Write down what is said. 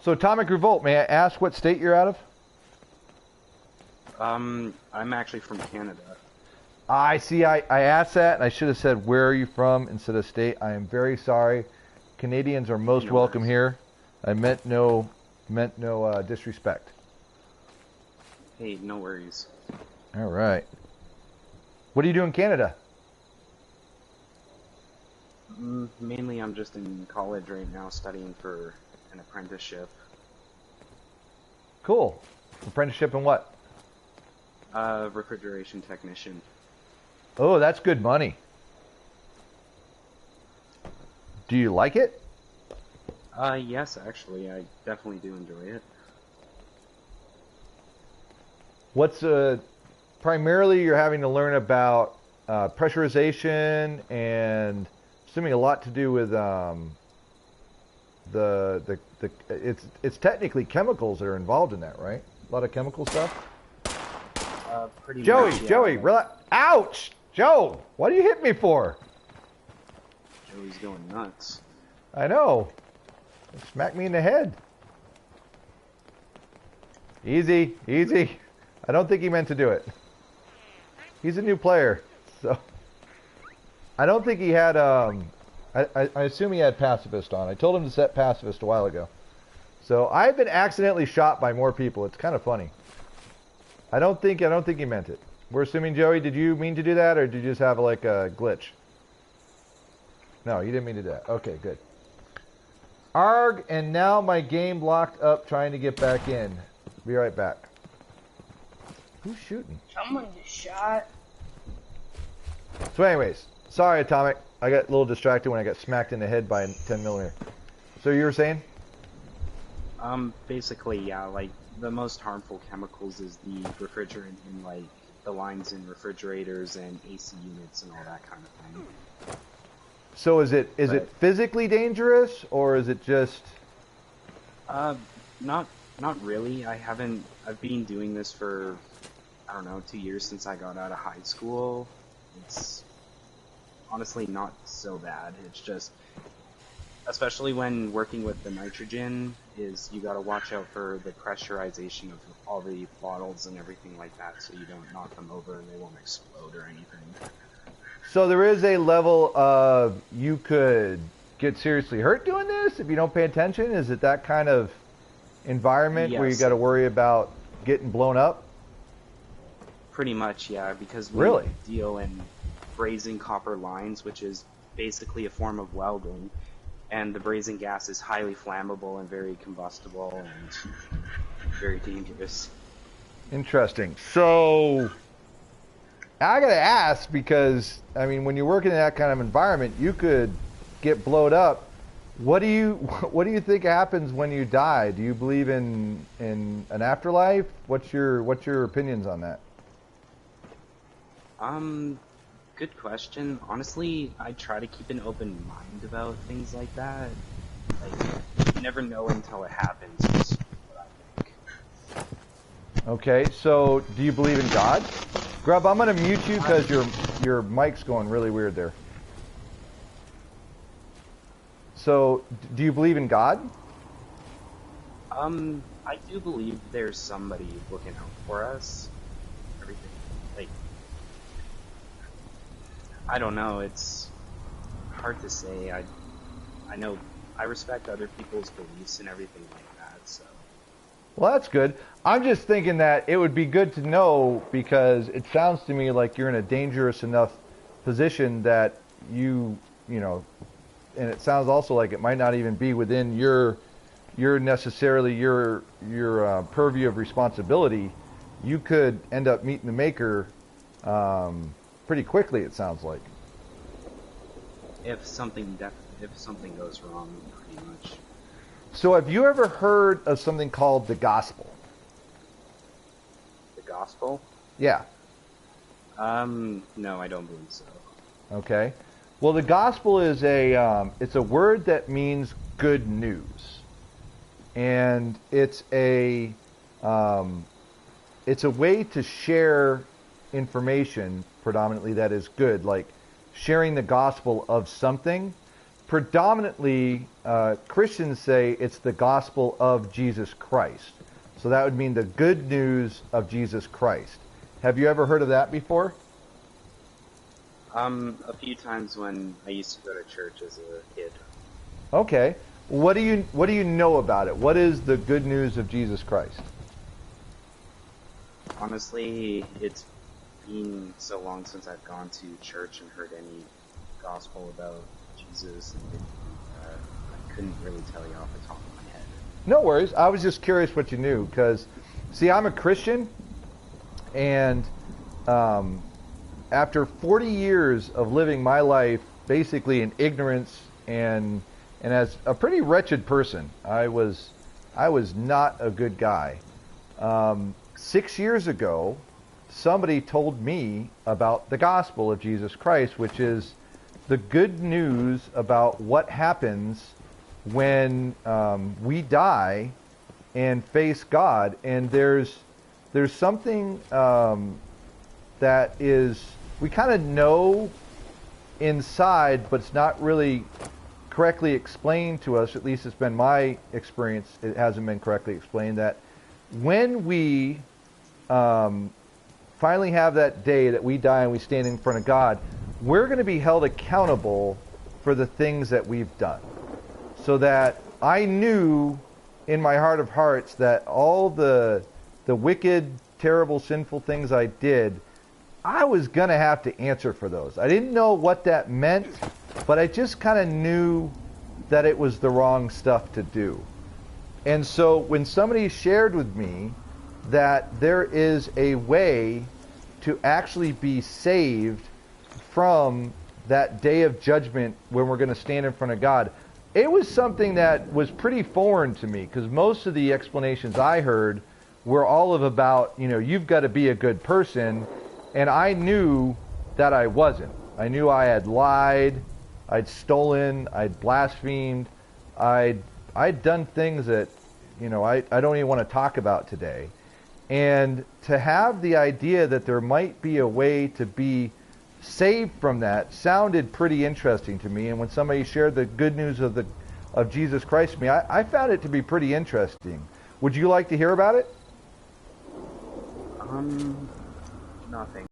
So Atomic Revolt, may I ask what state you're out of? I'm actually from Canada. I see. I asked that, and I should have said where are you from instead of state. I am very sorry. Canadians are most welcome here. I meant no disrespect. Hey, no worries. All right. What do you do in Canada? Mainly, I'm just in college right now, studying for an apprenticeship. Cool. Apprenticeship in what? Refrigeration technician. Oh, that's good money. Do you like it? Yes, actually, I definitely do enjoy it. What's primarily you're having to learn about pressurization and assuming a lot to do with it's technically chemicals that are involved in that, right? A lot of chemical stuff. Pretty Joey, much, yeah. Joey, relax. Ouch, Joe! What do you hit me for? Joey's going nuts. I know. Smack me in the head. Easy, easy. I don't think he meant to do it. He's a new player, so I don't think he had. I assume he had pacifist on. I told him to set pacifist a while ago. So I've been accidentally shot by more people. It's kind of funny. I don't think he meant it. We're assuming, Joey, did you mean to do that, or did you just have like a glitch? No, you didn't mean to do that. Okay, good. Arg, and now my game locked up trying to get back in. Be right back. Who's shooting? Someone just shot. So anyways, sorry Atomic. I got a little distracted when I got smacked in the head by a 10mm. So you were saying? Basically, yeah, like, the most harmful chemicals is the refrigerant in, like, the lines in refrigerators and AC units and all that kind of thing. So is it physically dangerous, or is it just... Not really. I've been doing this for, I don't know, 2 years since I got out of high school. It's honestly not so bad. It's just, especially when working with the nitrogen, is you gotta watch out for the pressurization of all the bottles and everything like that, so you don't knock them over and they won't explode or anything. So there is a level of you could get seriously hurt doing this if you don't pay attention? Is it that kind of environment where you got to worry about getting blown up? Pretty much, yeah, because we really deal in brazing copper lines, which is basically a form of welding, and the brazing gas is highly flammable and very combustible and very dangerous. Interesting. So I gotta ask, because I mean, when you're working in that kind of environment, you could get blowed up. What do you think happens when you die? Do you believe in an afterlife? What's your opinions on that? Good question. Honestly, I try to keep an open mind about things like that. Like, you never know until it happens, is what I think. Okay, so do you believe in God? Grub, I'm gonna mute you because your mic's going really weird there. So, do you believe in God? I do believe there's somebody looking out for us. Everything, like, I don't know, it's hard to say. I know, I respect other people's beliefs and everything like that, so. Well, that's good. I'm just thinking that it would be good to know, because it sounds to me like you're in a dangerous enough position that you know, and it sounds also like it might not even be within your necessarily your purview of responsibility. You could end up meeting the Maker pretty quickly, it sounds like. If something goes wrong, pretty much. So have you ever heard of something called the gospel? The gospel? Yeah. No, I don't believe so. Okay. Well, the gospel is it's a word that means good news, and it's a way to share information predominantly that is good, like sharing the gospel of something. predominantly Christians say it's the gospel of Jesus Christ. So that would mean the good news of Jesus Christ. Have you ever heard of that before? A few times when I used to go to church as a kid. Okay. What do you know about it? What is the good news of Jesus Christ? Honestly, it's been so long since I've gone to church and heard any gospel about Jesus, and I couldn't really tell you off the top of my head. No worries. I was just curious what you knew, because, see, I'm a Christian, and after 40 years of living my life basically in ignorance and as a pretty wretched person, I was not a good guy. 6 years ago, somebody told me about the gospel of Jesus Christ, which is the good news about what happens when we die and face God. And there's something that is, we kind of know inside, but it's not really correctly explained to us. At least it's been my experience. It hasn't been correctly explained that when we finally have that day that we die and we stand in front of God, we're going to be held accountable for the things that we've done. So that I knew in my heart of hearts that all the wicked, terrible, sinful things I did, I was going to have to answer for those. I didn't know what that meant, but I just kind of knew that it was the wrong stuff to do. And so when somebody shared with me that there is a way to actually be saved from that day of judgment when we're going to stand in front of God, it was something that was pretty foreign to me, because most of the explanations I heard were all about, you've got to be a good person, and I knew that I wasn't. I knew I had lied, I'd stolen, I'd blasphemed, I'd done things that, I don't even want to talk about today. And to have the idea that there might be a way to be saved from that sounded pretty interesting to me. And when somebody shared the good news of Jesus Christ to me, I found it to be pretty interesting. Would you like to hear about it? Nothing.